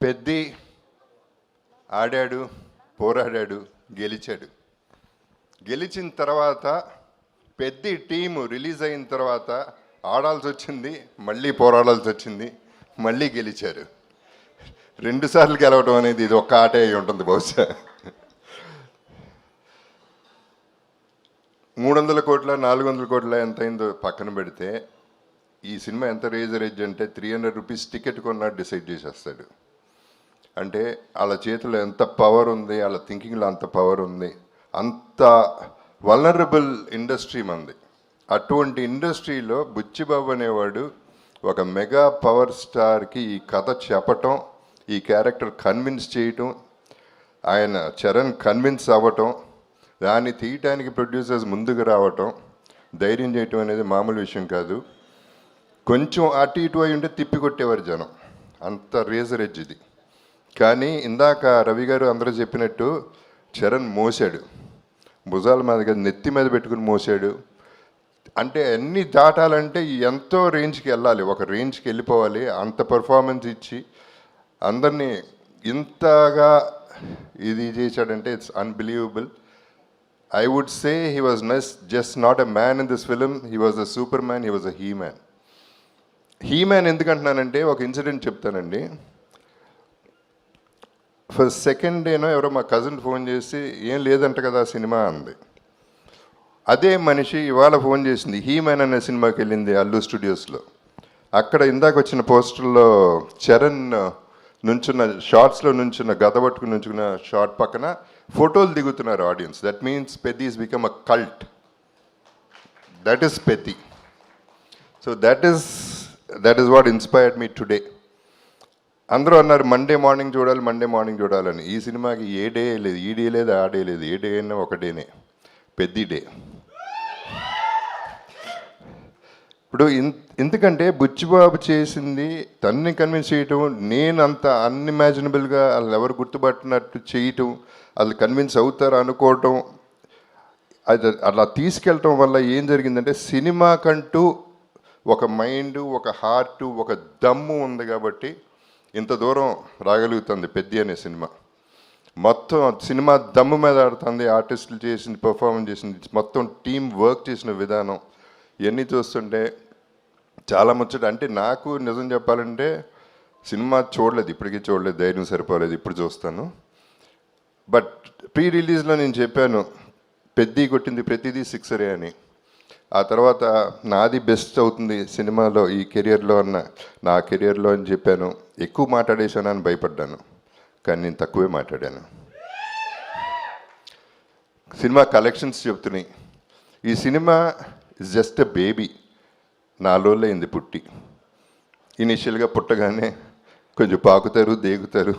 పెద్ది ఆడాడు, పోరాడాడు, గెలిచాడు. గెలిచిన తర్వాత పెద్ది టీము రిలీజ్ అయిన తర్వాత ఆడాల్సి వచ్చింది, మళ్ళీ పోరాడాల్సి వచ్చింది, మళ్ళీ గెలిచారు. 2 సార్లు గెలవడం అనేది ఇది ఒక్క ఆటే అయి ఉంటుంది బహుశా. 300 కోట్ల 400 కోట్ల ఎంత అయిందో పక్కన పెడితే ఈ సినిమా ఎంత రేజ్ అంటే 300 రూపీస్ టికెట్ కొన్నా డిసైడ్ చేసేస్తాడు. అంటే వాళ్ళ చేతిలో ఎంత పవర్ ఉంది, వాళ్ళ థింకింగ్లో అంత పవర్ ఉంది. అంత వల్నరబుల్ ఇండస్ట్రీ మంది. అటువంటి ఇండస్ట్రీలో బుచ్చిబాబు అనేవాడు ఒక మెగా పవర్ స్టార్కి ఈ కథ చెప్పటం, ఈ క్యారెక్టర్ కన్విన్స్ చేయటం, ఆయన చరణ్ కన్విన్స్ అవ్వటం, దాన్ని తీయటానికి ప్రొడ్యూసర్స్ ముందుకు రావటం, ధైర్యం చేయటం అనేది మామూలు విషయం కాదు. కొంచెం అటు ఇటు అయి ఉంటే తిప్పి కొట్టేవారు జనం, అంత రేజర్ ఎడ్జ్ ఇది. కానీ ఇందాక రవి గారు అందరూ చెప్పినట్టు చరణ్ మోసాడు, భుజాల మీద నెత్తి మీద పెట్టుకుని మోసాడు. అంటే అన్నీ దాటాలంటే ఎంతో రేంజ్కి వెళ్ళాలి, ఒక రేంజ్కి వెళ్ళిపోవాలి. అంత పర్ఫార్మెన్స్ ఇచ్చి అందరినీ ఇంతగా ఇది చేశాడంటే it's unbelievable. I would say he was just not a man in this film, he was a superman, he was a he-man. He-man ఎందుకంటున్నానంటే ఒక ఇన్సిడెంట్ చెప్తానండి. ఫస్ట్ సెకండ్ డేనో ఎవరో మా కజిన్ ఫోన్ చేసి ఏం లేదంట కదా సినిమా అంది. అదే మనిషి ఇవాళ ఫోన్ చేసింది, హీ-మ్యాన్ అనే సినిమాకి వెళ్ళింది అల్లు స్టూడియోస్లో. అక్కడ ఇందాక వచ్చిన పోస్టర్లో చరణ్ నుంచున్న షార్ట్స్లో నుంచున్న గద పట్టుకుని నుంచున్న షార్ట్ పక్కన ఫోటోలు దిగుతున్నారు audience. That means Peddi is become a cult. That is Peddi. So that is what inspired me today. అందరూ అన్నారు మండే మార్నింగ్ చూడాలని. ఈ సినిమాకి ఏ డే లేదు, ఈ డే లేదు, ఆ డే లేదు. ఏ డే అయినా ఒక డేనే, పెద్ది డే. ఇప్పుడు ఎందుకంటే బుచ్చిబాబు చేసింది తన్ని కన్విన్స్ చేయటం, నేను అంత అన్ఇమాజినబుల్గా వాళ్ళు ఎవరు గుర్తుపట్టినట్టు చేయటం, వాళ్ళు కన్విన్స్ అవుతారు అనుకోవటం, అది అలా తీసుకెళ్ళటం వల్ల ఏం జరిగిందంటే సినిమాకంటూ ఒక మైండ్, ఒక హార్ట్, ఒక దమ్ము ఉంది కాబట్టి ఇంత దూరం రాగలుగుతుంది పెద్ది అనే సినిమా. మొత్తం సినిమా దమ్ము మీద ఆడుతుంది, ఆర్టిస్టులు చేసింది, పర్ఫార్మెన్స్ చేసింది, మొత్తం టీం వర్క్ చేసిన విధానం ఇవన్నీ చూస్తుంటే చాలా ముచ్చట. అంటే నాకు నిజం చెప్పాలంటే సినిమా చూడలేదు, ఇప్పటికీ చూడలేదు, ధైర్యం సరిపోలేదు, ఇప్పుడు చూస్తాను. బట్ ప్రీ రిలీజ్లో నేను చెప్పాను పెద్ది కొట్టింది ప్రతిదీ సిక్సరే అని. ఆ తర్వాత నాది బెస్ట్ అవుతుంది సినిమాలో ఈ కెరియర్లో నా కెరియర్లో అని చెప్పాను. ఎక్కువ మాట్లాడేశాను అని భయపడ్డాను, కానీ నేను తక్కువే మాట్లాడాను. సినిమా కలెక్షన్స్ చెప్తున్నాయి. ఈ cinema is just a baby. 4 రోజులు అయింది పుట్టి. ఇనిషియల్గా పుట్టగానే కొంచెం పాకుతారు, దేగుతారు,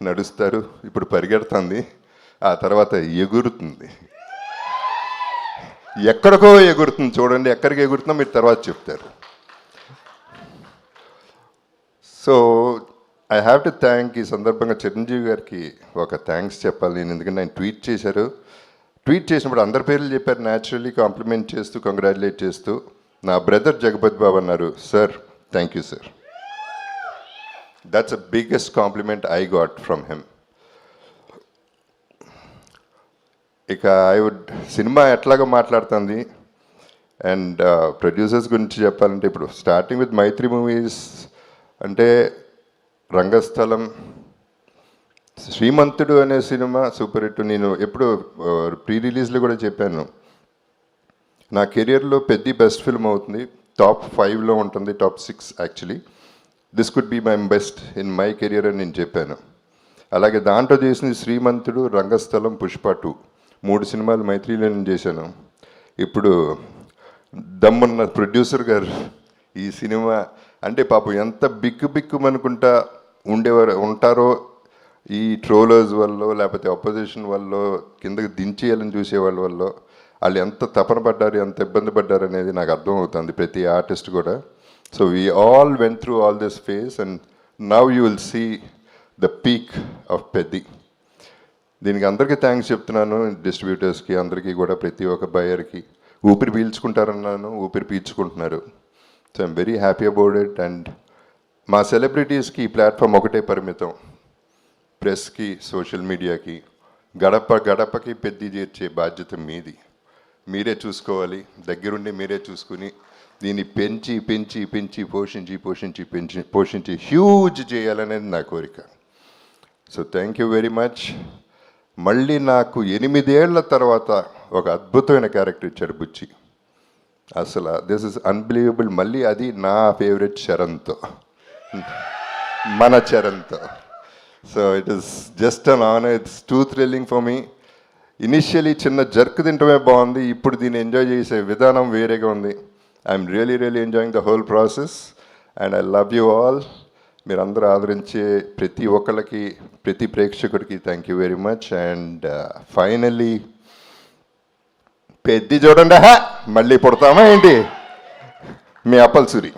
నడుస్తారు, ఇప్పుడు పరిగెడుతుంది, ఆ తర్వాత ఎగురుతుంది. ఎక్కడికో ఎగురుతుంది, చూడండి ఎక్కడికి ఎగురుతుందో మీరు తర్వాత చెప్తారు. So I have to thank, ఈ సందర్భంగా చిరంజీవి గారికి ఒక థ్యాంక్స్ చెప్పాలి నేను. ఎందుకంటే ఆయన ట్వీట్ చేశారు. ట్వీట్ చేసినప్పుడు అందరి పేర్లు చెప్పారు, న్యాచురల్లీ కాంప్లిమెంట్ చేస్తూ, కంగ్రాచులేట్ చేస్తూ. నా బ్రదర్ జగపతి బాబు అన్నారు, sir thank you sir. That's the biggest compliment I got from him. ఇక సినిమా ఎట్లాగా మాట్లాడుతుంది అండ్ ప్రొడ్యూసర్స్ గురించి చెప్పాలంటే ఇప్పుడు స్టార్టింగ్ విత్ మైత్రి మూవీస్ అంటే రంగస్థలం, శ్రీమంతుడు అనే సినిమా సూపర్ హిట్. నేను ఎప్పుడు ప్రీ రిలీజ్లో కూడా చెప్పాను, నా కెరియర్లో పెద్ద బెస్ట్ ఫిల్మ్ అవుతుంది, టాప్ 5లో ఉంటుంది, top 6 actually. This could be my best in my career అని నేను చెప్పాను. అలాగే దాంట్లో చేసింది శ్రీమంతుడు, రంగస్థలం, పుష్ప 2, 3 సినిమాలు మైత్రిలో నేను చేశాను. ఇప్పుడు దమ్మున్న ప్రొడ్యూసర్ గారు ఈ సినిమా అంటే పాపం ఎంత బిక్కుమనుకుంటా ఉంటారో ఈ ట్రోలర్స్ వల్ల, లేకపోతే అపోజిషన్ వల్ల, కిందకి దించేయాలని చూసేవాళ్ళ వల్ల వాళ్ళు ఎంత తపన పడ్డారు, ఎంత ఇబ్బంది పడ్డారు అనేది నాకు అర్థమవుతుంది, ప్రతి ఆర్టిస్ట్ కూడా. So we all went through all this phase and now you will see the peak of Peddi. దీనికి అందరికీ థ్యాంక్స్ చెప్తున్నాను, డిస్ట్రిబ్యూటర్స్కి, అందరికీ కూడా, ప్రతి ఒక్క బయర్కి. ఊపిరి పీల్చుకుంటారన్నాను, ఊపిరి పీల్చుకుంటున్నారు. So I'm very happy about it. And మా సెలబ్రిటీస్కి ఈ ప్లాట్ఫామ్ ఒకటే పరిమితం. ప్రెస్కి, సోషల్ మీడియాకి, గడప గడపకి పెద్ద చేర్చే బాధ్యత మీది. మీరే చూసుకోవాలి, దగ్గరుండి మీరే చూసుకుని దీన్ని పెంచి పెంచి పెంచి పోషించి పోషించి పెంచి పోషించి హ్యూజ్ చేయాలనేది నా కోరిక. So thank you very much. మళ్ళీ నాకు 8 ఏళ్ల తర్వాత ఒక అద్భుతమైన క్యారెక్టర్ ఇచ్చాడు బుచ్చి. అసలు దిస్ ఇస్ అన్బిలీవబుల్. మళ్ళీ అది నా ఫేవరెట్ చరణ్తో, మన చరణ్తో. So it is just an honour. It's too thrilling for me. Initially చిన్న జర్క్ తింటమే బాగుంది, ఇప్పుడు దీన్ని ఎంజాయ్ చేసే విధానం వేరేగా ఉంది. I'm really enjoying the whole process and I love you all. మీరందరూ ఆదరించే ప్రతి ఒక్కరికి, ప్రతి ప్రేక్షకుడికి thank you very much. And finally Peddi చూడండి, మళ్ళీ పుడతామా ఏంటి? మీ అప్పల్ సూరి.